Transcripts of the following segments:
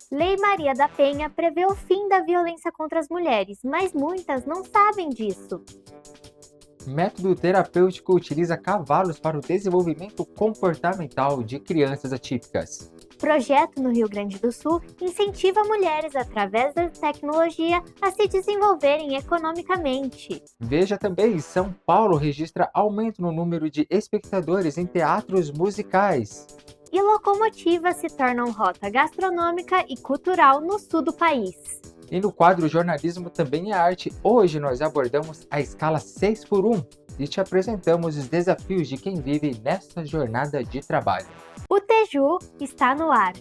Lei Maria da Penha prevê o fim da violência contra as mulheres, mas muitas não sabem disso. Método terapêutico utiliza cavalos para o desenvolvimento comportamental de crianças atípicas. Projeto no Rio Grande do Sul incentiva mulheres, através da tecnologia, a se desenvolverem economicamente. Veja também, São Paulo registra aumento no número de espectadores em teatros musicais. E locomotivas se tornam rota gastronômica e cultural no sul do país. E no quadro Jornalismo Também é Arte, hoje nós abordamos a escala 6x1 e te apresentamos os desafios de quem vive nesta jornada de trabalho. O Teju está no ar.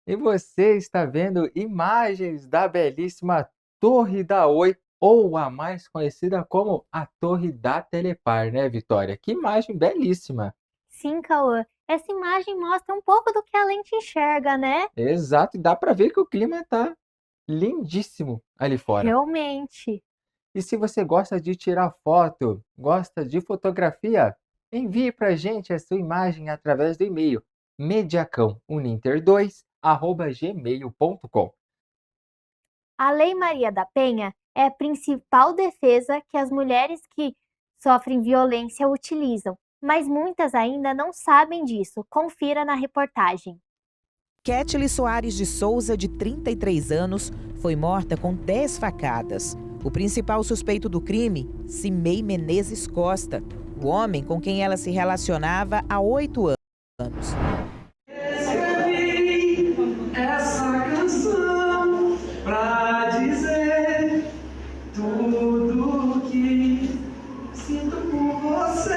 E você está vendo imagens da belíssima Torre da Oi, ou a mais conhecida como a Torre da Telepar, né, Vitória? Que imagem belíssima! Sim, Cauã, essa imagem mostra um pouco do que a lente enxerga, né? Exato, e dá para ver que o clima está lindíssimo ali fora. Realmente. E se você gosta de tirar foto, gosta de fotografia, envie para a gente a sua imagem através do e-mail mediacãouninter2@gmail.com. A Lei Maria da Penha é a principal defesa que as mulheres que sofrem violência utilizam, mas muitas ainda não sabem disso. Confira na reportagem. Ketly Soares de Souza, de 33 anos, foi morta com 10 facadas. O principal suspeito do crime, Cimei Menezes Costa, o homem com quem ela se relacionava há 8 anos. Escrevi essa canção pra dizer tudo que sinto por você.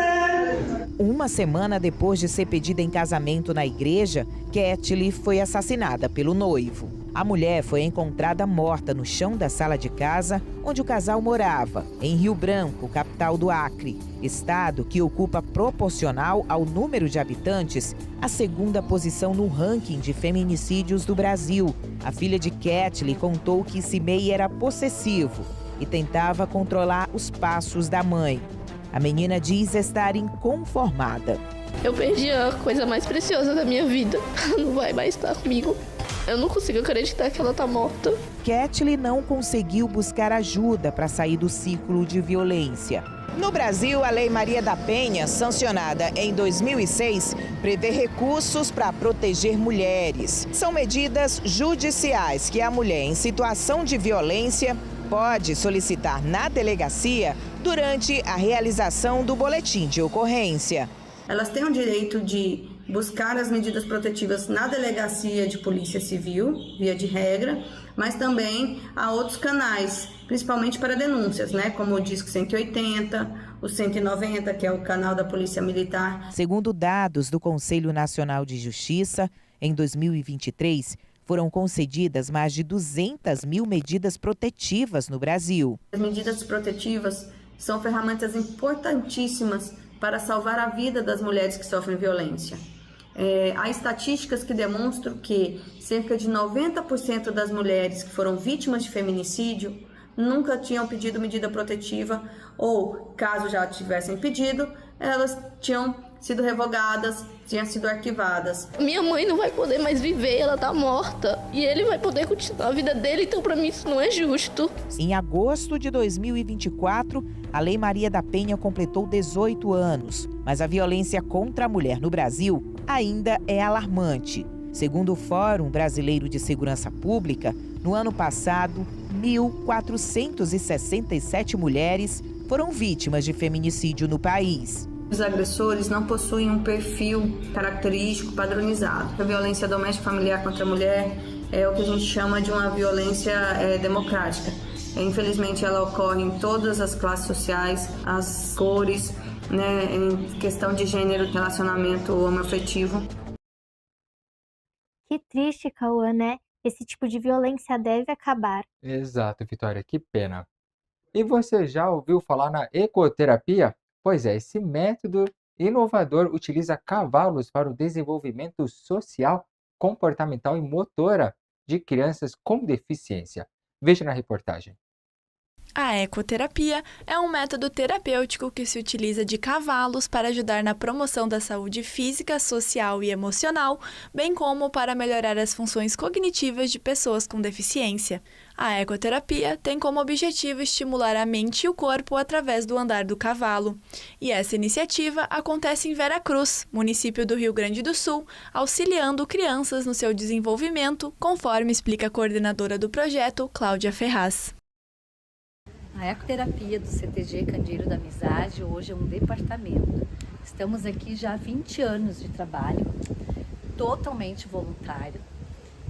Uma semana depois de ser pedida em casamento na igreja, Ketly foi assassinada pelo noivo. A mulher foi encontrada morta no chão da sala de casa onde o casal morava, em Rio Branco, capital do Acre, estado que ocupa, proporcional ao número de habitantes, a segunda posição no ranking de feminicídios do Brasil. A filha de Ketly contou que Cimei era possessivo e tentava controlar os passos da mãe. A menina diz estar inconformada. Eu perdi a coisa mais preciosa da minha vida. Não vai mais estar comigo. Eu não consigo acreditar que ela tá morta. Ketly não conseguiu buscar ajuda para sair do ciclo de violência. No Brasil, a Lei Maria da Penha, sancionada em 2006, prevê recursos para proteger mulheres. São medidas judiciais que a mulher em situação de violência pode solicitar na delegacia durante a realização do boletim de ocorrência. Elas têm o direito de buscar as medidas protetivas na delegacia de polícia civil, via de regra, mas também há outros canais, principalmente para denúncias, né, como o Disque 180, o 190, que é o canal da Polícia Militar. Segundo dados do Conselho Nacional de Justiça, em 2023, foram concedidas mais de 200 mil medidas protetivas no Brasil. As medidas protetivas são ferramentas importantíssimas para salvar a vida das mulheres que sofrem violência. Há estatísticas que demonstram que cerca de 90% das mulheres que foram vítimas de feminicídio nunca tinham pedido medida protetiva ou, caso já tivessem pedido, elas tinham sido revogadas, tinham sido arquivadas. Minha mãe não vai poder mais viver, ela tá morta. E ele vai poder continuar a vida dele, então pra mim isso não é justo. Em agosto de 2024, a Lei Maria da Penha completou 18 anos, mas a violência contra a mulher no Brasil ainda é alarmante. Segundo o Fórum Brasileiro de Segurança Pública, no ano passado, 1.467 mulheres foram vítimas de feminicídio no país. Os agressores não possuem um perfil característico padronizado. A violência doméstica familiar contra a mulher é o que a gente chama de uma violência democrática. Infelizmente, ela ocorre em todas as classes sociais, as cores, né, em questão de gênero, relacionamento homoafetivo. Que triste, Cauã, né? Esse tipo de violência deve acabar. Exato, Vitória, que pena. E você já ouviu falar na ecoterapia? Pois é, esse método inovador utiliza cavalos para o desenvolvimento social, comportamental e motora. de crianças com deficiência. Veja na reportagem. A ecoterapia é um método terapêutico que se utiliza de cavalos para ajudar na promoção da saúde física, social e emocional, bem como para melhorar as funções cognitivas de pessoas com deficiência. A ecoterapia tem como objetivo estimular a mente e o corpo através do andar do cavalo. E essa iniciativa acontece em Vera Cruz, município do Rio Grande do Sul, auxiliando crianças no seu desenvolvimento, conforme explica a coordenadora do projeto, Cláudia Ferraz. A ecoterapia do CTG Candeeiro da Amizade hoje é um departamento. Estamos aqui já há 20 anos de trabalho, totalmente voluntário.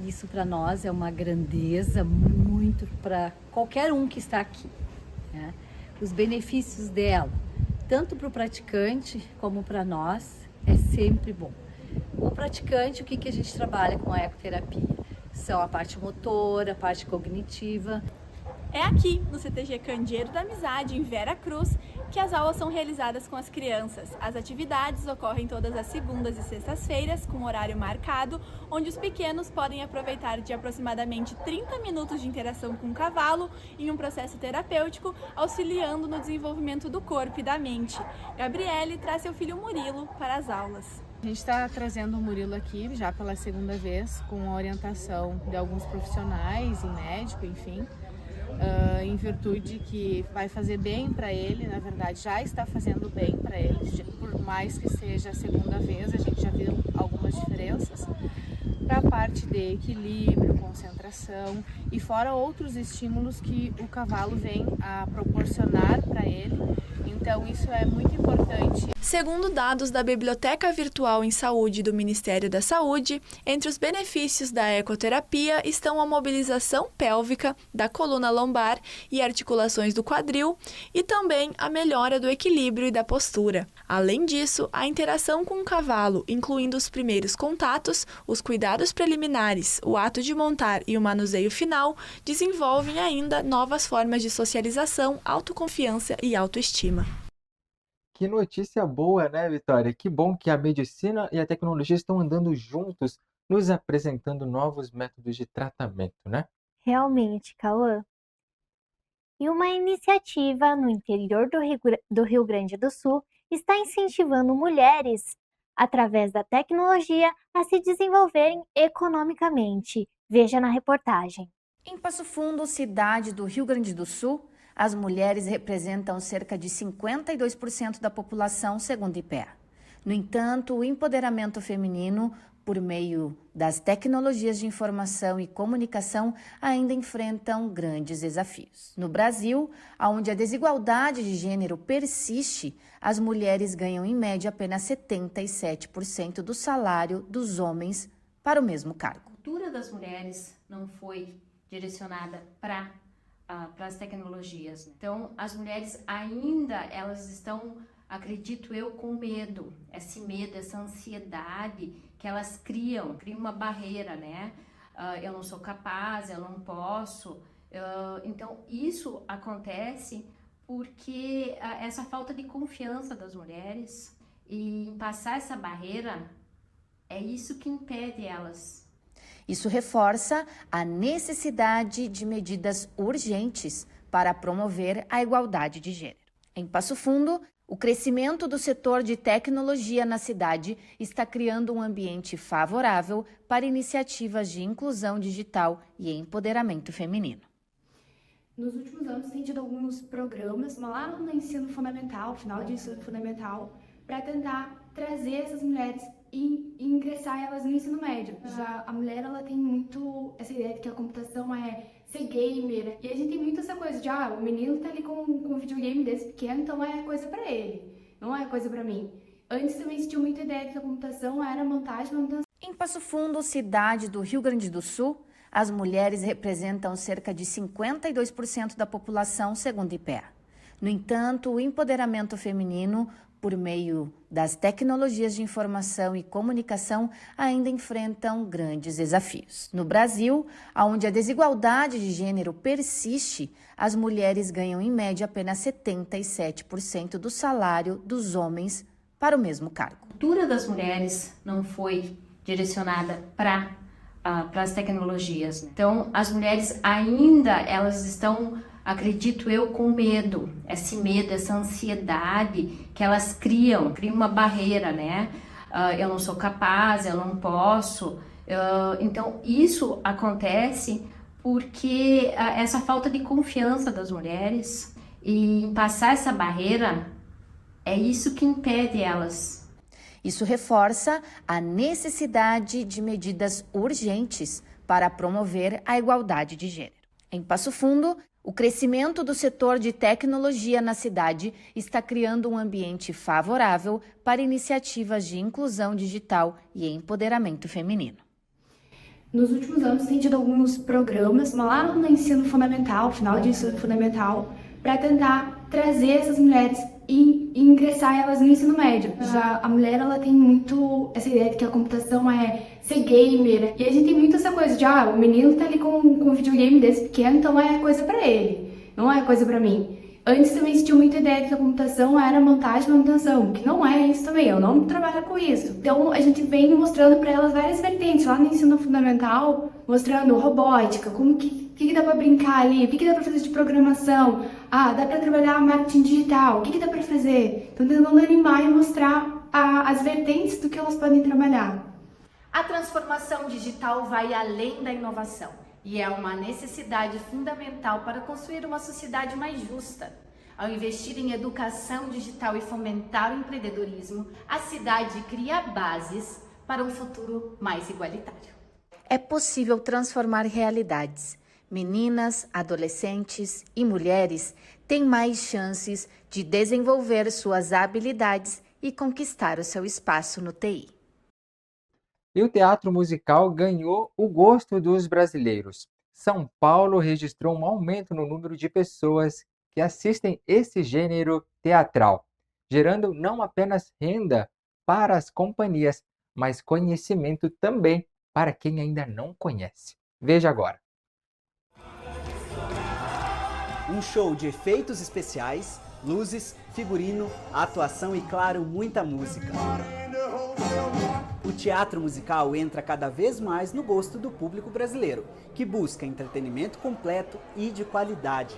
Isso para nós é uma grandeza muito para qualquer um que está aqui, né? Os benefícios dela, tanto para o praticante como para nós, é sempre bom. O praticante, o que a gente trabalha com a ecoterapia? São a parte motora, a parte cognitiva. É aqui, no CTG Candeeiro da Amizade, em Vera Cruz, que as aulas são realizadas com as crianças. As atividades ocorrem todas as segundas e sextas-feiras, com horário marcado, onde os pequenos podem aproveitar de aproximadamente 30 minutos de interação com o cavalo em um processo terapêutico, auxiliando no desenvolvimento do corpo e da mente. Gabriele traz seu filho Murilo para as aulas. A gente está trazendo o Murilo aqui já pela segunda vez, com a orientação de alguns profissionais e médico, enfim. Em virtude que vai fazer bem para ele, na verdade já está fazendo bem para ele, por mais que seja a segunda vez, a gente já viu algumas diferenças para a parte de equilíbrio, concentração e fora outros estímulos que o cavalo vem a proporcionar para ele, então isso é muito importante. Segundo dados da Biblioteca Virtual em Saúde do Ministério da Saúde, entre os benefícios da ecoterapia estão a mobilização pélvica da coluna lombar e articulações do quadril e também a melhora do equilíbrio e da postura. Além disso, a interação com o cavalo, incluindo os primeiros contatos, os cuidados preliminares, o ato de montar e o manuseio final, desenvolvem ainda novas formas de socialização, autoconfiança e autoestima. Que notícia boa, né, Vitória? Que bom que a medicina e a tecnologia estão andando juntos, nos apresentando novos métodos de tratamento, né? Realmente, Cauã. E uma iniciativa no interior do Rio Grande do Sul está incentivando mulheres, através da tecnologia, a se desenvolverem economicamente. Veja na reportagem. Em Passo Fundo, cidade do Rio Grande do Sul, as mulheres representam cerca de 52% da população, segundo o IPEA. No entanto, o empoderamento feminino, por meio das tecnologias de informação e comunicação, ainda enfrentam grandes desafios. No Brasil, onde a desigualdade de gênero persiste, as mulheres ganham em média apenas 77% do salário dos homens para o mesmo cargo. A cultura das mulheres não foi direcionada para as tecnologias. Então, as mulheres ainda, elas estão, acredito eu, com medo. Esse medo, essa ansiedade que elas criam uma barreira, né? Eu não sou capaz, eu não posso. Então, isso acontece porque essa falta de confiança das mulheres e em passar essa barreira, é isso que impede elas. Isso reforça a necessidade de medidas urgentes para promover a igualdade de gênero. Em Passo Fundo, o crescimento do setor de tecnologia na cidade está criando um ambiente favorável para iniciativas de inclusão digital e empoderamento feminino. Nos últimos anos tem tido alguns programas, lá no ensino fundamental, final de ensino fundamental, para tentar trazer essas mulheres e ingressar elas no ensino médio. Já a mulher, ela tem muito essa ideia de que a computação é ser gamer, e a gente tem muito essa coisa de, o menino tá ali com um videogame desse pequeno, então é coisa pra ele, não é coisa pra mim. Antes também existia muita ideia de que a computação era montagem, manutenção. Em Passo Fundo, cidade do Rio Grande do Sul, as mulheres representam cerca de 52% da população, segundo o IPEA. No entanto, o empoderamento feminino, por meio das tecnologias de informação e comunicação, ainda enfrentam grandes desafios. No Brasil, onde a desigualdade de gênero persiste, as mulheres ganham em média apenas 77% do salário dos homens para o mesmo cargo. A cultura das mulheres não foi direcionada para para as tecnologias. Né? Então, as mulheres ainda, elas estão, acredito eu, com medo. Esse medo, essa ansiedade que elas criam uma barreira, né? Eu não sou capaz, eu não posso. Então, isso acontece porque essa falta de confiança das mulheres e em passar essa barreira é isso que impede elas. Isso reforça a necessidade de medidas urgentes para promover a igualdade de gênero. Em Passo Fundo, o crescimento do setor de tecnologia na cidade está criando um ambiente favorável para iniciativas de inclusão digital e empoderamento feminino. Nos últimos anos tem tido alguns programas, lá no ensino fundamental, final de ensino fundamental, para tentar trazer essas mulheres e ingressar elas no ensino médio. Já a mulher, ela tem muito essa ideia de que a computação é ser gamer, e a gente tem muito essa coisa de, o menino tá ali com um videogame desse pequeno, então é coisa pra ele, não é coisa pra mim. Antes também existia muita ideia de que a computação era montagem e manutenção, que não é isso também, eu não trabalho com isso. Então a gente vem mostrando para elas várias vertentes, lá no ensino fundamental, mostrando robótica, como que dá para brincar ali, o que dá para fazer de programação, dá para trabalhar marketing digital, o que dá para fazer. Então tentando animar e mostrar as vertentes do que elas podem trabalhar. A transformação digital vai além da inovação. E é uma necessidade fundamental para construir uma sociedade mais justa. Ao investir em educação digital e fomentar o empreendedorismo, a cidade cria bases para um futuro mais igualitário. É possível transformar realidades. Meninas, adolescentes e mulheres têm mais chances de desenvolver suas habilidades e conquistar o seu espaço no TI. E o teatro musical ganhou o gosto dos brasileiros. São Paulo registrou um aumento no número de pessoas que assistem esse gênero teatral, gerando não apenas renda para as companhias, mas conhecimento também para quem ainda não conhece. Veja agora. Um show de efeitos especiais, luzes, figurino, atuação e, claro, muita música. O teatro musical entra cada vez mais no gosto do público brasileiro, que busca entretenimento completo e de qualidade.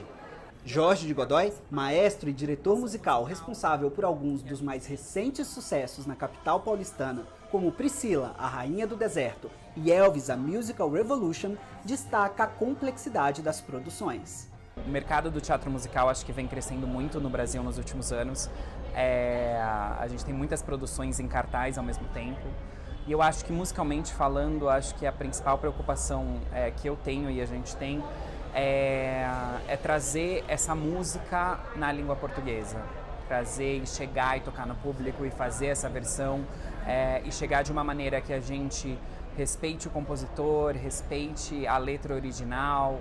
Jorge de Godoy, maestro e diretor musical responsável por alguns dos mais recentes sucessos na capital paulistana, como Priscila, a Rainha do Deserto, e Elvis, a Musical Revolution, destaca a complexidade das produções. O mercado do teatro musical acho que vem crescendo muito no Brasil nos últimos anos. A gente tem muitas produções em cartaz ao mesmo tempo. E eu acho que, musicalmente falando, acho que a principal preocupação que eu tenho e a gente tem é trazer essa música na língua portuguesa. Trazer e chegar e tocar no público e fazer essa versão e chegar de uma maneira que a gente respeite o compositor, respeite a letra original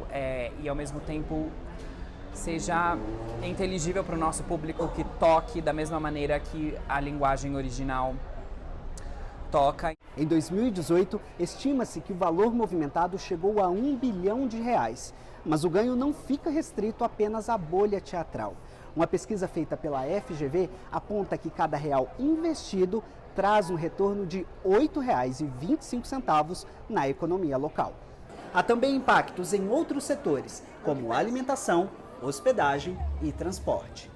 e, ao mesmo tempo, seja inteligível para o nosso público, que toque da mesma maneira que a linguagem original toca. Em 2018, estima-se que o valor movimentado chegou a R$1 bilhão, mas o ganho não fica restrito apenas à bolha teatral. Uma pesquisa feita pela FGV aponta que cada real investido traz um retorno de R$ 8,25 na economia local. Há também impactos em outros setores, como alimentação, hospedagem e transporte.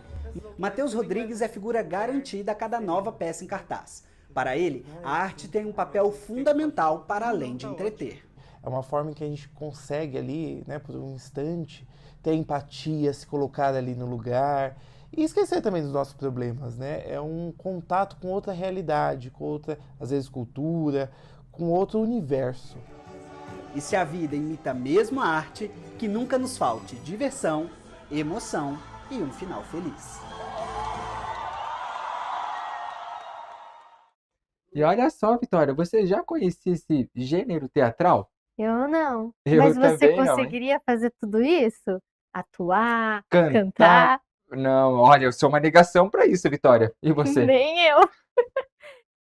Matheus Rodrigues é figura garantida a cada nova peça em cartaz. Para ele, a arte tem um papel fundamental para além de entreter. É uma forma em que a gente consegue ali, por um instante, ter empatia, se colocar ali no lugar e esquecer também dos nossos problemas, É um contato com outra realidade, com outra, às vezes, cultura, com outro universo. E se a vida imita mesmo a arte, que nunca nos falte diversão, emoção e um final feliz. E olha só, Vitória, você já conhecia esse gênero teatral? Eu não. Eu Mas você também não, hein? conseguiria fazer tudo isso? Atuar, Cantar? cantar? Não, olha, eu sou uma negação para isso, Vitória. E você? Nem eu.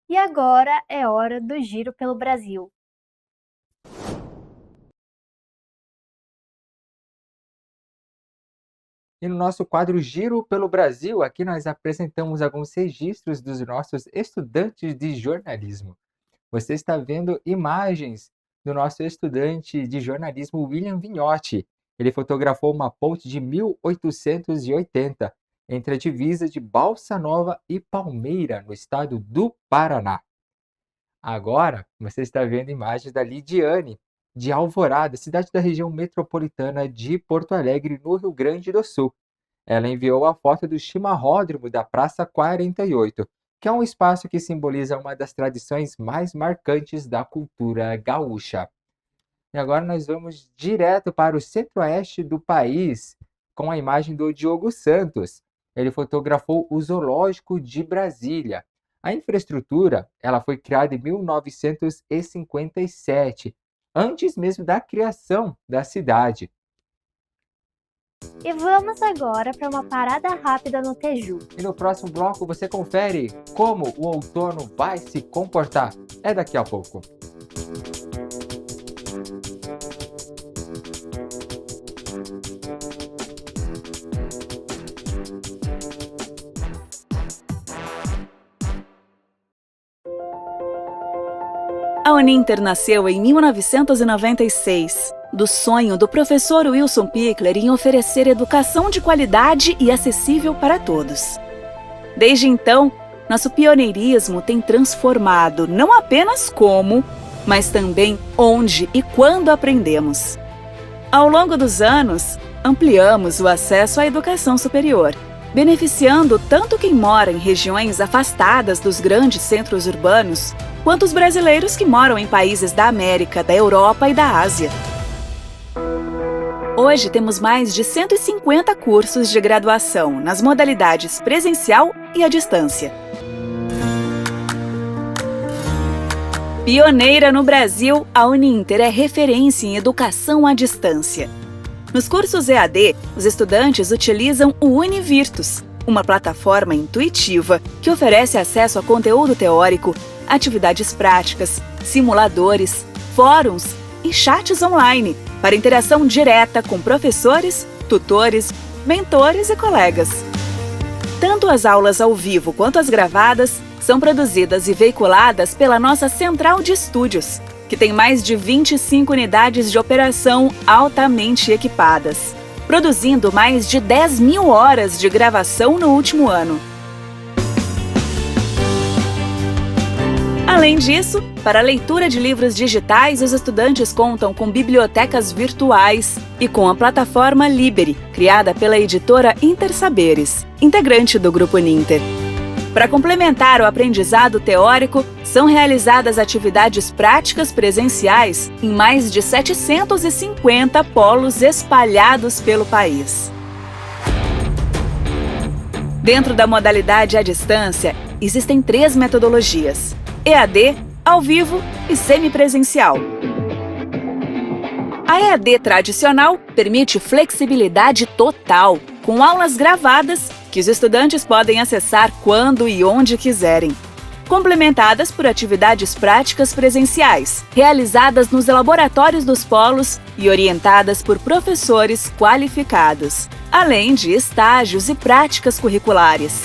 E agora é hora do Giro pelo Brasil. E no nosso quadro Giro pelo Brasil, aqui nós apresentamos alguns registros dos nossos estudantes de jornalismo. Você está vendo imagens do nosso estudante de jornalismo William Vignotti. Ele fotografou uma ponte de 1880 entre a divisa de Balsa Nova e Palmeira, no estado do Paraná. Agora, você está vendo imagens da Lidiane, de Alvorada, cidade da região metropolitana de Porto Alegre, no Rio Grande do Sul. Ela enviou a foto do chimarródromo da Praça 48, que é um espaço que simboliza uma das tradições mais marcantes da cultura gaúcha. E agora nós vamos direto para o centro-oeste do país, com a imagem do Diogo Santos. Ele fotografou o Zoológico de Brasília. A infraestrutura ela foi criada em 1957, antes mesmo da criação da cidade. E vamos agora para uma parada rápida no Teju. E no próximo bloco você confere como o outono vai se comportar. É daqui a pouco. A Uninter nasceu em 1996, do sonho do professor Wilson Pickler em oferecer educação de qualidade e acessível para todos. Desde então, nosso pioneirismo tem transformado não apenas como, mas também onde e quando aprendemos. Ao longo dos anos, ampliamos o acesso à educação superior, beneficiando tanto quem mora em regiões afastadas dos grandes centros urbanos, quanto os brasileiros que moram em países da América, da Europa e da Ásia. Hoje temos mais de 150 cursos de graduação nas modalidades presencial e à distância. Pioneira no Brasil, a Uninter é referência em educação à distância. Nos cursos EAD, os estudantes utilizam o Univirtus, uma plataforma intuitiva que oferece acesso a conteúdo teórico, atividades práticas, simuladores, fóruns e chats online para interação direta com professores, tutores, mentores e colegas. Tanto as aulas ao vivo quanto as gravadas são produzidas e veiculadas pela nossa central de estúdios, que tem mais de 25 unidades de operação altamente equipadas, produzindo mais de 10.000 horas de gravação no último ano. Além disso, para a leitura de livros digitais, os estudantes contam com bibliotecas virtuais e com a plataforma Liberi, criada pela editora Intersaberes, integrante do Grupo Uninter. Para complementar o aprendizado teórico, são realizadas atividades práticas presenciais em mais de 750 polos espalhados pelo país. Dentro da modalidade à distância, existem 3 metodologias: EAD, ao vivo e semipresencial. A EAD tradicional permite flexibilidade total, com aulas gravadas que os estudantes podem acessar quando e onde quiserem, complementadas por atividades práticas presenciais, realizadas nos laboratórios dos polos e orientadas por professores qualificados, além de estágios e práticas curriculares.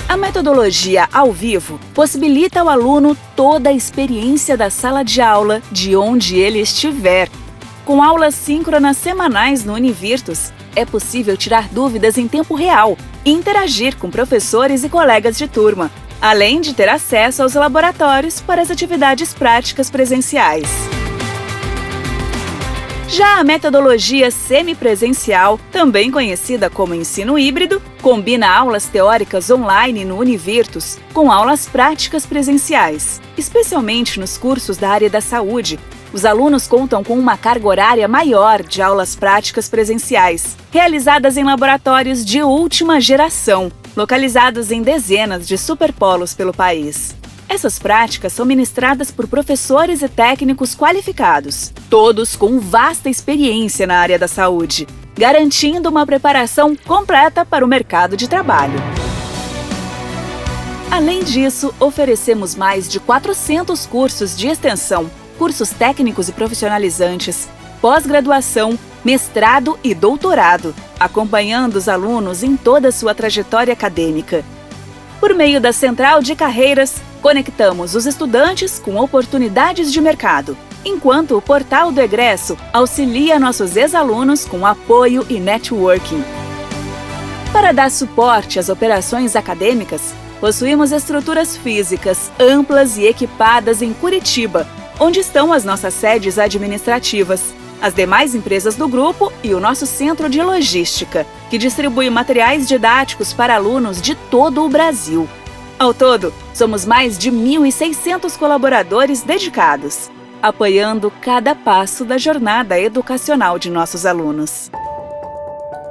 A metodologia ao vivo possibilita ao aluno toda a experiência da sala de aula de onde ele estiver. Com aulas síncronas semanais no Univirtus, é possível tirar dúvidas em tempo real e interagir com professores e colegas de turma, além de ter acesso aos laboratórios para as atividades práticas presenciais. Já a metodologia semipresencial, também conhecida como ensino híbrido, combina aulas teóricas online no Univirtus com aulas práticas presenciais. Especialmente nos cursos da área da saúde, os alunos contam com uma carga horária maior de aulas práticas presenciais, realizadas em laboratórios de última geração, localizados em dezenas de superpolos pelo país. Essas práticas são ministradas por professores e técnicos qualificados, todos com vasta experiência na área da saúde, garantindo uma preparação completa para o mercado de trabalho. Além disso, oferecemos mais de 400 cursos de extensão, cursos técnicos e profissionalizantes, pós-graduação, mestrado e doutorado, acompanhando os alunos em toda a sua trajetória acadêmica. Por meio da Central de Carreiras, conectamos os estudantes com oportunidades de mercado, enquanto o Portal do Egresso auxilia nossos ex-alunos com apoio e networking. Para dar suporte às operações acadêmicas, possuímos estruturas físicas amplas e equipadas em Curitiba, onde estão as nossas sedes administrativas, as demais empresas do grupo e o nosso centro de logística, que distribui materiais didáticos para alunos de todo o Brasil. Ao todo, somos mais de 1.600 colaboradores dedicados, apoiando cada passo da jornada educacional de nossos alunos.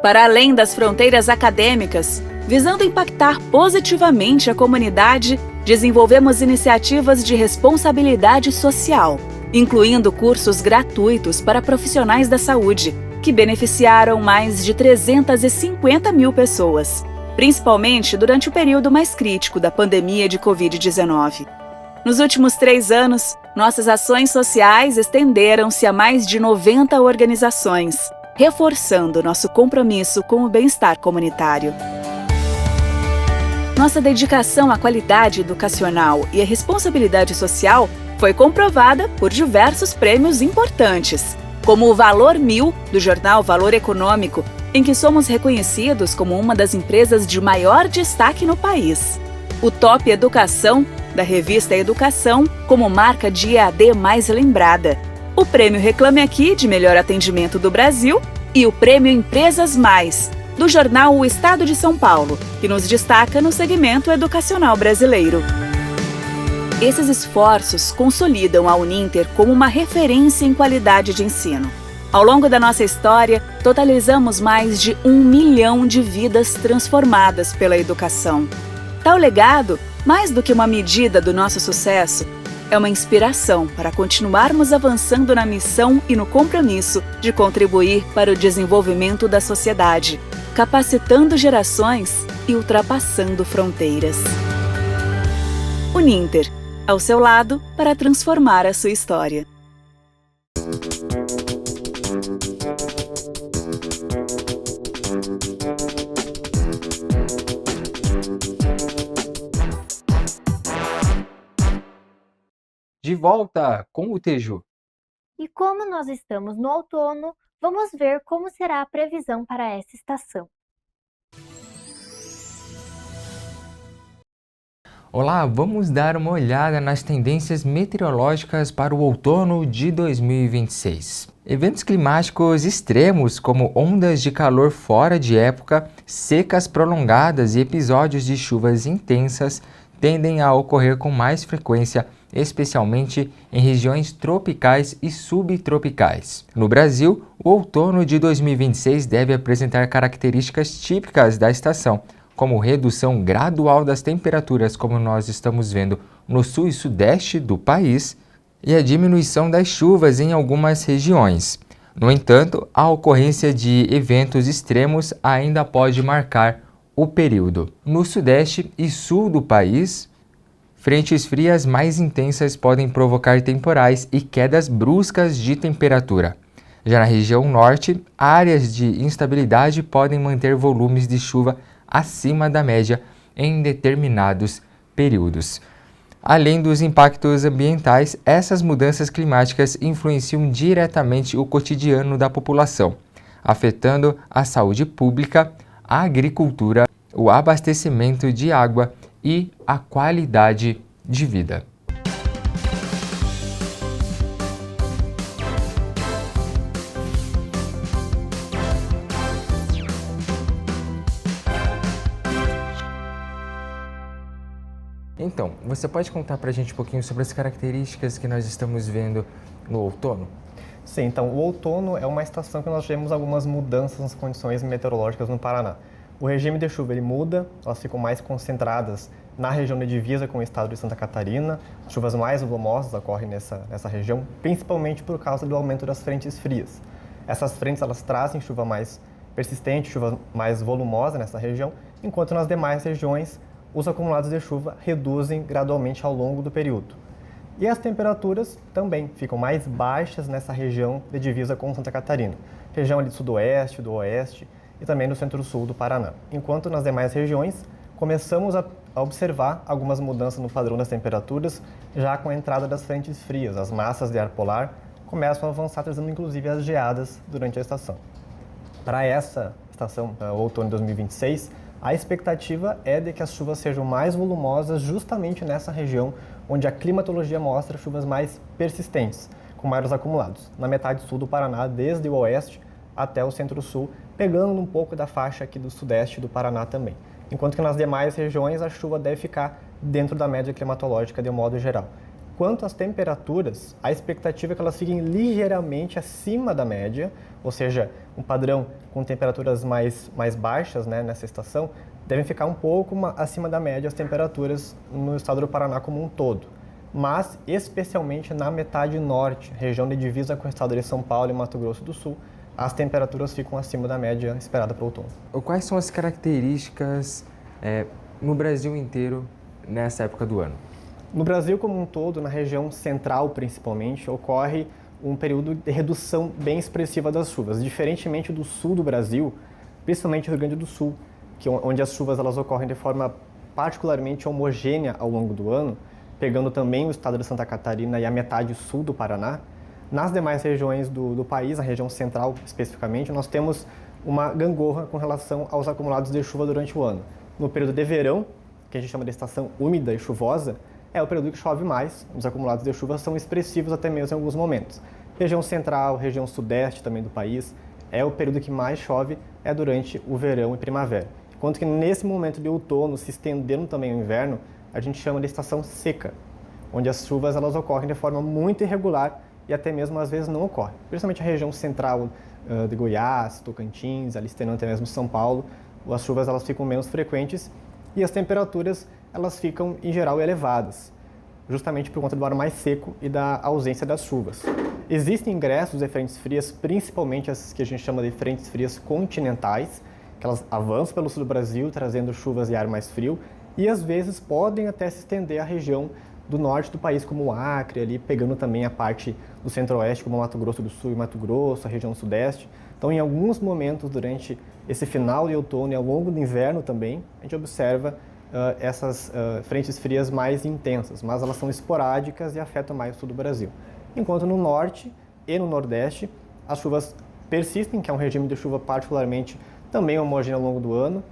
Para além das fronteiras acadêmicas, visando impactar positivamente a comunidade, desenvolvemos iniciativas de responsabilidade social, incluindo cursos gratuitos para profissionais da saúde, que beneficiaram mais de 350 mil pessoas, principalmente durante o período mais crítico da pandemia de Covid-19. Nos últimos 3 anos, nossas ações sociais estenderam-se a mais de 90 organizações, reforçando nosso compromisso com o bem-estar comunitário. Nossa dedicação à qualidade educacional e à responsabilidade social foi comprovada por diversos prêmios importantes, como o Valor 1000 do jornal Valor Econômico, em que somos reconhecidos como uma das empresas de maior destaque no país. O Top Educação, da revista Educação, como marca de EAD mais lembrada. O Prêmio Reclame Aqui de Melhor Atendimento do Brasil e o Prêmio Empresas Mais, do jornal O Estado de São Paulo, que nos destaca no segmento educacional brasileiro. Esses esforços consolidam a Uninter como uma referência em qualidade de ensino. Ao longo da nossa história, totalizamos mais de 1 milhão de vidas transformadas pela educação. Tal legado, mais do que uma medida do nosso sucesso, é uma inspiração para continuarmos avançando na missão e no compromisso de contribuir para o desenvolvimento da sociedade, capacitando gerações e ultrapassando fronteiras. Uninter, ao seu lado para transformar a sua história. De volta com o Teju. E como nós estamos no outono, vamos ver como será a previsão para essa estação. Olá, vamos dar uma olhada nas tendências meteorológicas para o outono de 2026. Eventos climáticos extremos, como ondas de calor fora de época, secas prolongadas e episódios de chuvas intensas, tendem a ocorrer com mais frequência, especialmente em regiões tropicais e subtropicais. No Brasil, o outono de 2026 deve apresentar características típicas da estação, como redução gradual das temperaturas, como nós estamos vendo no sul e sudeste do país, e a diminuição das chuvas em algumas regiões. No entanto, a ocorrência de eventos extremos ainda pode marcar o período. No sudeste e sul do país, frentes frias mais intensas podem provocar temporais e quedas bruscas de temperatura. Já na região norte, áreas de instabilidade podem manter volumes de chuva acima da média em determinados períodos. Além dos impactos ambientais, essas mudanças climáticas influenciam diretamente o cotidiano da população, afetando a saúde pública, a agricultura, o abastecimento de água e a qualidade de vida. Então, você pode contar para a gente um pouquinho sobre as características que nós estamos vendo no outono? Sim, então o outono é uma estação que nós tivemos algumas mudanças nas condições meteorológicas no Paraná. O regime de chuva ele muda, elas ficam mais concentradas na região de divisa com o estado de Santa Catarina. As chuvas mais volumosas ocorrem nessa região, principalmente por causa do aumento das frentes frias. Essas frentes elas trazem chuva mais persistente, chuva mais volumosa nessa região, enquanto nas demais regiões os acumulados de chuva reduzem gradualmente ao longo do período. E as temperaturas também ficam mais baixas nessa região de divisa com Santa Catarina, região ali do sudoeste, do oeste e também no centro-sul do Paraná. Enquanto nas demais regiões, começamos a observar algumas mudanças no padrão das temperaturas, já com a entrada das frentes frias. As massas de ar polar começam a avançar, trazendo inclusive as geadas durante a estação. Para essa estação, outono de 2026, a expectativa é de que as chuvas sejam mais volumosas justamente nessa região onde a climatologia mostra chuvas mais persistentes, com maiores acumulados, na metade sul do Paraná, desde o oeste até o centro-sul, pegando um pouco da faixa aqui do sudeste do Paraná também. Enquanto que nas demais regiões a chuva deve ficar dentro da média climatológica de um modo geral. Quanto às temperaturas, a expectativa é que elas fiquem ligeiramente acima da média, ou seja, um padrão com temperaturas mais baixas, né, nessa estação, devem ficar um pouco acima da média as temperaturas no estado do Paraná como um todo. Mas, especialmente na metade norte, região de divisa com o estado de São Paulo e Mato Grosso do Sul, as temperaturas ficam acima da média esperada para o outono. Quais são as características no Brasil inteiro nessa época do ano? No Brasil como um todo, na região central principalmente, ocorre um período de redução bem expressiva das chuvas. Diferentemente do sul do Brasil, principalmente Rio Grande do Sul, onde as chuvas elas ocorrem de forma particularmente homogênea ao longo do ano, pegando também o estado de Santa Catarina e a metade sul do Paraná. Nas demais regiões do país, a região central especificamente, nós temos uma gangorra com relação aos acumulados de chuva durante o ano. No período de verão, que a gente chama de estação úmida e chuvosa, é o período que chove mais, os acumulados de chuva são expressivos até mesmo em alguns momentos. Região central, região sudeste também do país, é o período que mais chove, é durante o verão e primavera. Enquanto que nesse momento de outono, se estendendo também ao inverno, a gente chama de estação seca, onde as chuvas elas ocorrem de forma muito irregular e até mesmo às vezes não ocorrem. Principalmente a região central de Goiás, Tocantins, ali estendendo até mesmo São Paulo, as chuvas elas ficam menos frequentes e as temperaturas elas ficam em geral elevadas, justamente por conta do ar mais seco e da ausência das chuvas. Existem ingressos de frentes frias, principalmente as que a gente chama de frentes frias continentais, que elas avançam pelo sul do Brasil, trazendo chuvas e ar mais frio, e às vezes podem até se estender à região do norte do país, como o Acre, ali pegando também a parte do centro-oeste, como Mato Grosso do Sul e Mato Grosso, a região sudeste. Então, em alguns momentos durante esse final de outono e ao longo do inverno também, a gente observa essas frentes frias mais intensas, mas elas são esporádicas e afetam mais o sul do Brasil. Enquanto no norte e no nordeste, as chuvas persistem, que é um regime de chuva particularmente também homogêneo ao longo do ano,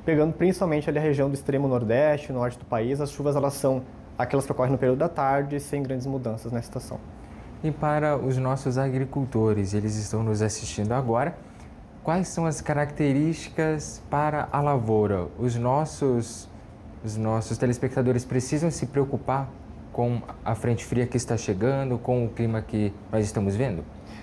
pegando principalmente ali a região do extremo nordeste, norte do país. As chuvas elas são aquelas que ocorrem no período da tarde, sem grandes mudanças na estação. E para os nossos agricultores, eles estão nos assistindo agora, quais são as características para a lavoura? Os nossos telespectadores precisam se preocupar com a frente fria que está chegando, com o clima que nós estamos vendo?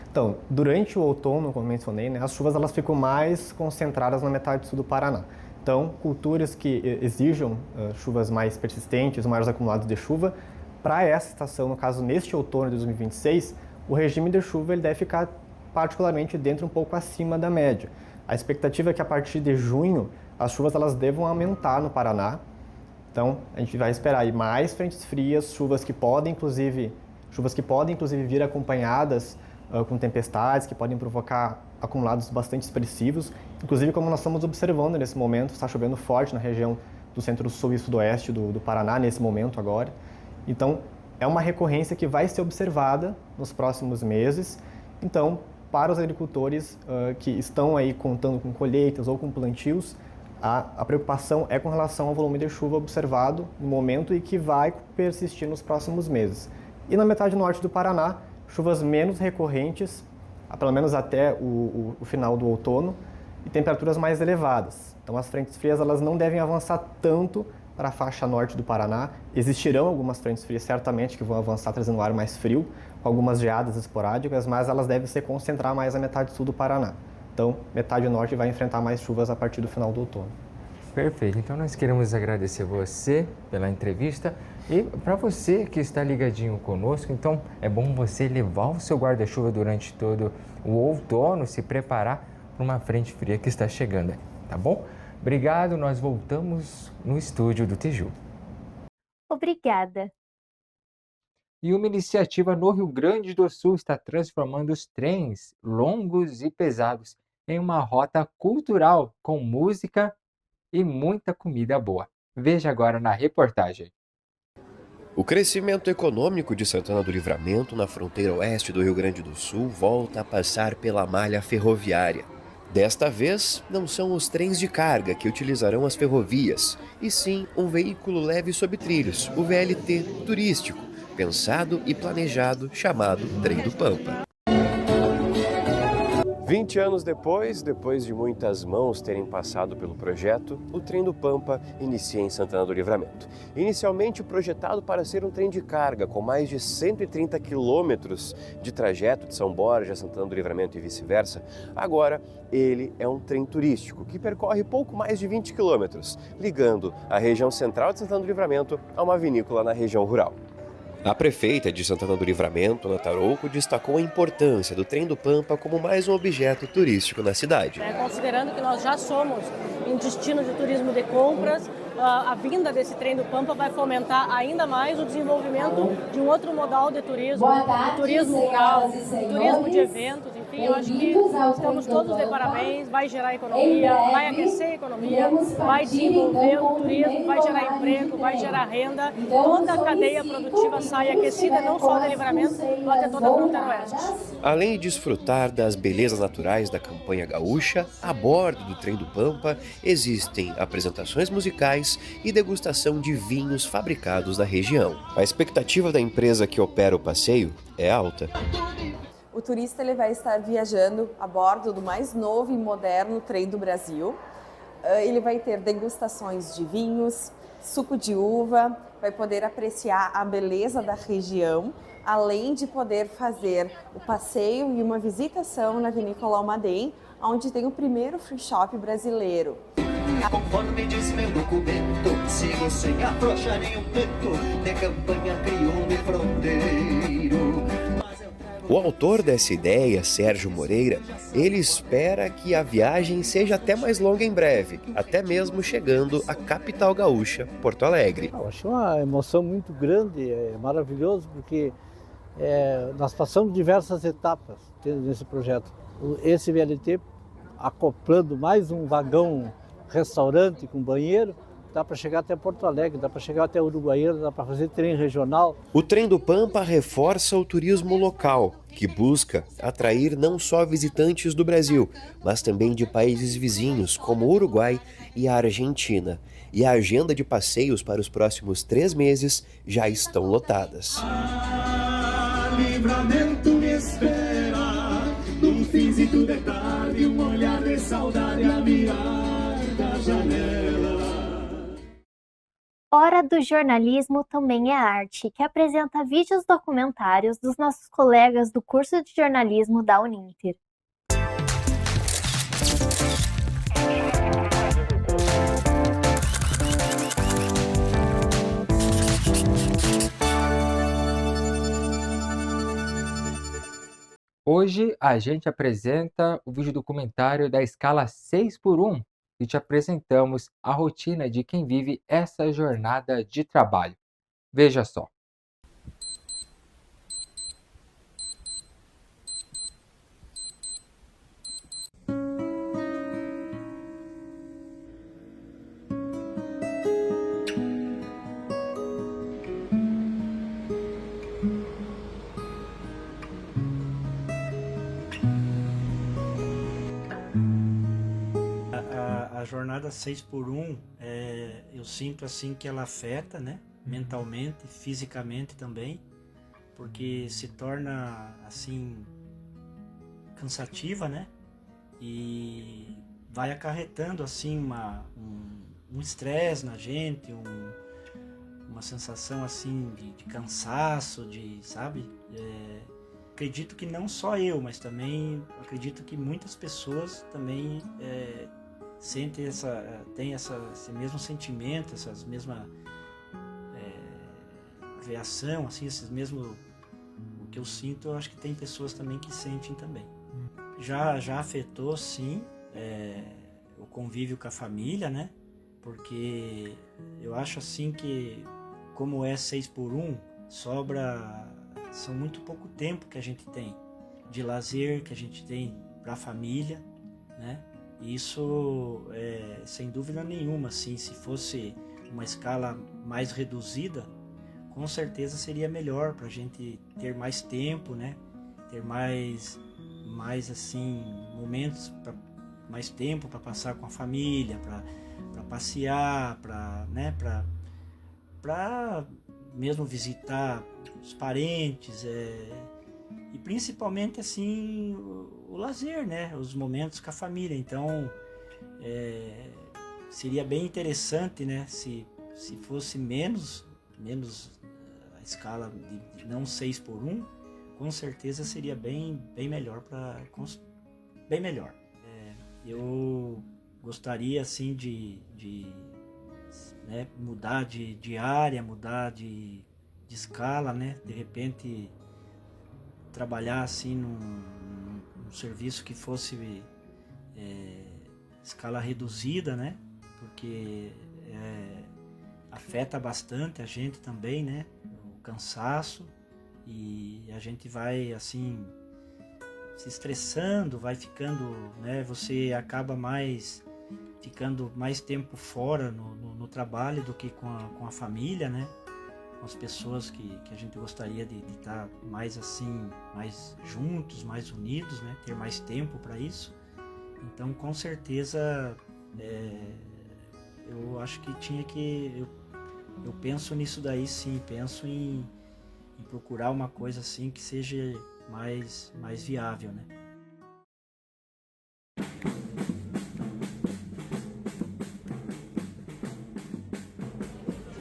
Então, durante o outono, como mencionei, né, as chuvas elas ficam mais concentradas na metade sul do Paraná. Então, culturas que exijam chuvas mais persistentes, maiores acumulados de chuva, para essa estação, no caso neste outono de 2026, o regime de chuva ele deve ficar particularmente dentro um pouco acima da média. A expectativa é que a partir de junho as chuvas elas devam aumentar no Paraná. Então, a gente vai esperar aí mais frentes frias, chuvas que podem inclusive vir acompanhadas com tempestades, que podem provocar acumulados bastante expressivos. Inclusive, como nós estamos observando nesse momento, está chovendo forte na região do centro-sul e sudoeste do Paraná, nesse momento agora. Então, é uma recorrência que vai ser observada nos próximos meses. Então, para os agricultores que estão aí contando com colheitas ou com plantios, a preocupação é com relação ao volume de chuva observado no momento e que vai persistir nos próximos meses. E na metade norte do Paraná, chuvas menos recorrentes, pelo menos até o final do outono, e temperaturas mais elevadas. Então as frentes frias elas não devem avançar tanto para a faixa norte do Paraná. Existirão algumas frentes frias certamente que vão avançar trazendo ar mais frio, com algumas geadas esporádicas, mas elas devem se concentrar mais na metade sul do Paraná. Então, metade norte vai enfrentar mais chuvas a partir do final do outono. Perfeito. Então, nós queremos agradecer você pela entrevista e para você que está ligadinho conosco. Então, é bom você levar o seu guarda-chuva durante todo o outono, se preparar para uma frente fria que está chegando aí, tá bom? Obrigado, nós voltamos no estúdio do Tiju. Obrigada. E uma iniciativa no Rio Grande do Sul está transformando os trens longos e pesados em uma rota cultural com música e muita comida boa. Veja agora na reportagem. O crescimento econômico de Santana do Livramento, na fronteira oeste do Rio Grande do Sul, volta a passar pela malha ferroviária. Desta vez, não são os trens de carga que utilizarão as ferrovias, e sim um veículo leve sob trilhos, o VLT turístico, pensado e planejado, chamado Trem do Pampa. 20 anos depois de muitas mãos terem passado pelo projeto, o Trem do Pampa inicia em Santana do Livramento. Inicialmente projetado para ser um trem de carga com mais de 130 quilômetros de trajeto de São Borja a Santana do Livramento e vice-versa, agora ele é um trem turístico que percorre pouco mais de 20 quilômetros, ligando a região central de Santana do Livramento a uma vinícola na região rural. A prefeita de Santana do Livramento, Ana Tarouco, destacou a importância do Trem do Pampa como mais um objeto turístico na cidade. Considerando que nós já somos um destino de turismo de compras, a vinda desse Trem do Pampa vai fomentar ainda mais o desenvolvimento de um outro modal de turismo, o turismo rural, o turismo de eventos, enfim, eu acho que estamos todos de parabéns, vai gerar economia, vai aquecer a economia, vai desenvolver o turismo, vai gerar emprego, vai gerar renda, toda a cadeia produtiva sai aquecida, não só do Livramento, mas até toda a fronteira oeste. Além de desfrutar das belezas naturais da campanha gaúcha, a bordo do Trem do Pampa existem apresentações musicais e degustação de vinhos fabricados da região. A expectativa da empresa que opera o passeio é alta. O turista ele vai estar viajando a bordo do mais novo e moderno trem do Brasil. Ele vai ter degustações de vinhos, suco de uva, vai poder apreciar a beleza da região, além de poder fazer o passeio e uma visitação na Vinícola Almaden, onde tem o primeiro free shop brasileiro. Conforme diz meu documento, sigo sem afrouxar nenhum peito, de campanha crioulo e fronteiro. O autor dessa ideia, Sérgio Moreira, ele espera que a viagem seja até mais longa em breve, até mesmo chegando à capital gaúcha, Porto Alegre. Eu acho uma emoção muito grande, é maravilhoso, porque nós passamos diversas etapas nesse projeto. Esse VLT acoplando mais um vagão restaurante com banheiro, dá para chegar até Porto Alegre, dá para chegar até Uruguaiana, dá para fazer trem regional. O Trem do Pampa reforça o turismo local, que busca atrair não só visitantes do Brasil, mas também de países vizinhos, como o Uruguai e a Argentina. E a agenda de passeios para os próximos 3 meses já estão lotadas. Livramento me espera, num finzito de tarde, um olhar de saudade a mirar da janela. Hora do Jornalismo Também é Arte, que apresenta vídeos documentários dos nossos colegas do curso de jornalismo da Uninter. Hoje a gente apresenta o vídeo documentário da escala 6x1 e te apresentamos a rotina de quem vive essa jornada de trabalho. Veja só. A jornada 6x1, eu sinto assim que ela afeta, né? Mentalmente, fisicamente também, porque se torna assim cansativa, né? E vai acarretando assim um estresse na gente, uma sensação assim de cansaço, sabe? Acredito que não só eu, mas também acredito que muitas pessoas também sentem tem esse mesmo sentimento, essas mesma reação, assim, esses mesmo o que eu sinto, eu acho que tem pessoas também que sentem também. Já afetou, sim, o convívio com a família, né? Porque eu acho assim que, como é 6x1, são muito pouco tempo que a gente tem de lazer, que a gente tem para a família, né? E isso, sem dúvida nenhuma, assim, se fosse uma escala mais reduzida, com certeza seria melhor para a gente ter mais tempo, né? Ter mais assim, momentos, mais tempo para passar com a família, para passear, para mesmo visitar os parentes, e principalmente assim o lazer, né? Os momentos com a família. Então seria bem interessante, né? Se fosse menos a escala de não 6:1, com certeza seria bem melhor bem melhor. Eu gostaria assim de né, mudar de área, mudar de escala, né? De repente trabalhar assim num serviço que fosse escala reduzida, né? Porque afeta bastante a gente também, né? O cansaço, e a gente vai assim se estressando, vai ficando, né? Você acaba ficando mais tempo fora no trabalho do que com a família, né? Com as pessoas que a gente gostaria de estar mais assim, mais juntos, mais unidos, né? Ter mais tempo para isso. Então, com certeza, eu acho que eu penso nisso daí, sim. Penso em procurar uma coisa assim que seja mais viável, né?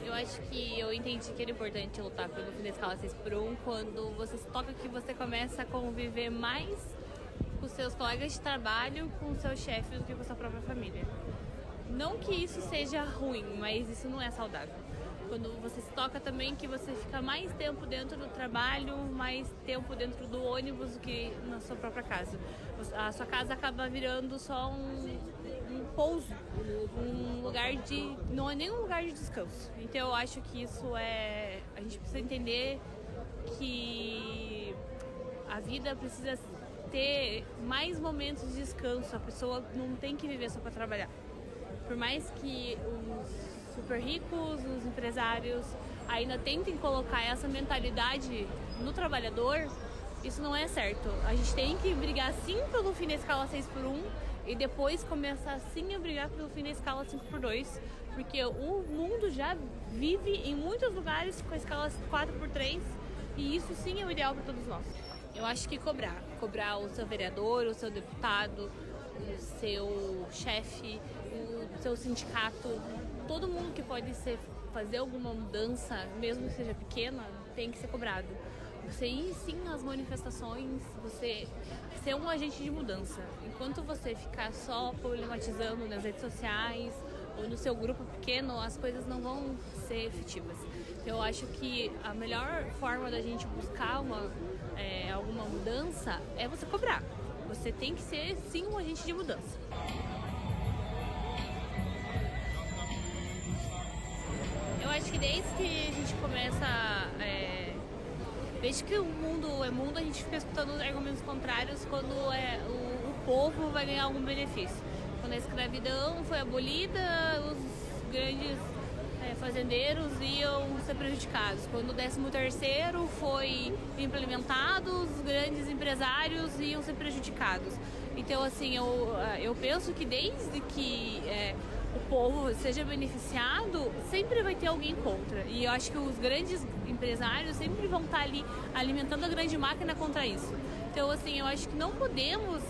Eu acho que eu entendi que era importante lutar pelo fim da escala 6:1 quando você se toca que você começa a conviver mais com seus colegas de trabalho, com o seu chefe, do que com a sua própria família. Não que isso seja ruim, mas isso não é saudável. Quando você se toca também que você fica mais tempo dentro do trabalho, mais tempo dentro do ônibus do que na sua própria casa. A sua casa acaba virando só um pouso, um lugar não é nem um lugar de descanso. Então eu acho que isso a gente precisa entender que a vida precisa ter mais momentos de descanso. A pessoa não tem que viver só para trabalhar. Por mais que os super ricos, os empresários ainda tentem colocar essa mentalidade no trabalhador, isso não é certo. A gente tem que brigar sim pelo fim da escala 6:1 e depois começar sim a brigar pelo fim da escala 5:2, porque o mundo já vive em muitos lugares com a escala 4:3 e isso sim é o ideal para todos nós. Eu acho que cobrar o seu vereador, o seu deputado, o seu chefe, o seu sindicato, todo mundo que pode fazer alguma mudança, mesmo que seja pequena, tem que ser cobrado. Você ir sim nas manifestações, você ser um agente de mudança. Enquanto você ficar só problematizando nas redes sociais ou no seu grupo pequeno, as coisas não vão ser efetivas. Eu acho que a melhor forma da gente buscar alguma mudança é você cobrar. Você tem que ser sim um agente de mudança. Eu acho que desde que a gente começa, desde que o mundo é mundo, a gente fica escutando argumentos contrários quando o povo vai ganhar algum benefício. Quando a escravidão foi abolida, os grandes fazendeiros iam ser prejudicados. Quando o 13º foi implementado, os grandes empresários iam ser prejudicados. Então, assim, eu penso que desde que o povo seja beneficiado, sempre vai ter alguém contra. E eu acho que os grandes empresários sempre vão estar ali alimentando a grande máquina contra isso. Então, assim, eu acho que não podemos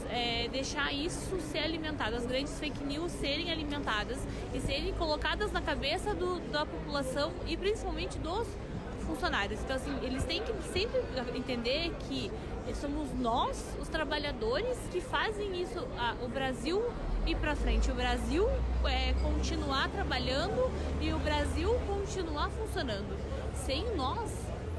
deixar isso ser alimentado, as grandes fake news serem alimentadas e serem colocadas na cabeça da população e principalmente dos funcionários. Então, assim, eles têm que sempre entender que somos nós, os trabalhadores, que fazem isso, o Brasil ir para frente, o Brasil continuar trabalhando e o Brasil continuar funcionando. Sem nós,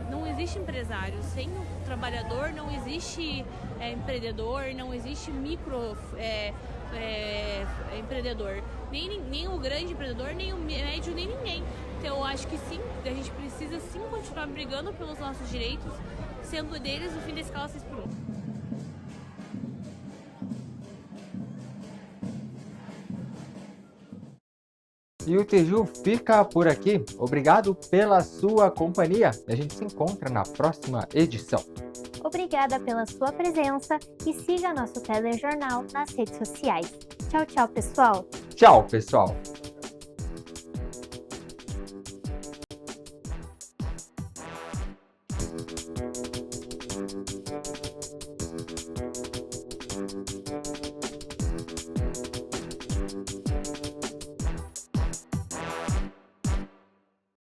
não existe empresário, sem o trabalhador não existe empreendedor, não existe micro empreendedor, nem o grande empreendedor, nem o médio, nem ninguém. Então eu acho que sim, a gente precisa sim continuar brigando pelos nossos direitos, sendo deles o fim da escala 6:1. E o Teju fica por aqui. Obrigado pela sua companhia. A gente se encontra na próxima edição. Obrigada pela sua presença e siga nosso telejornal nas redes sociais. Tchau, tchau, pessoal! Tchau, pessoal!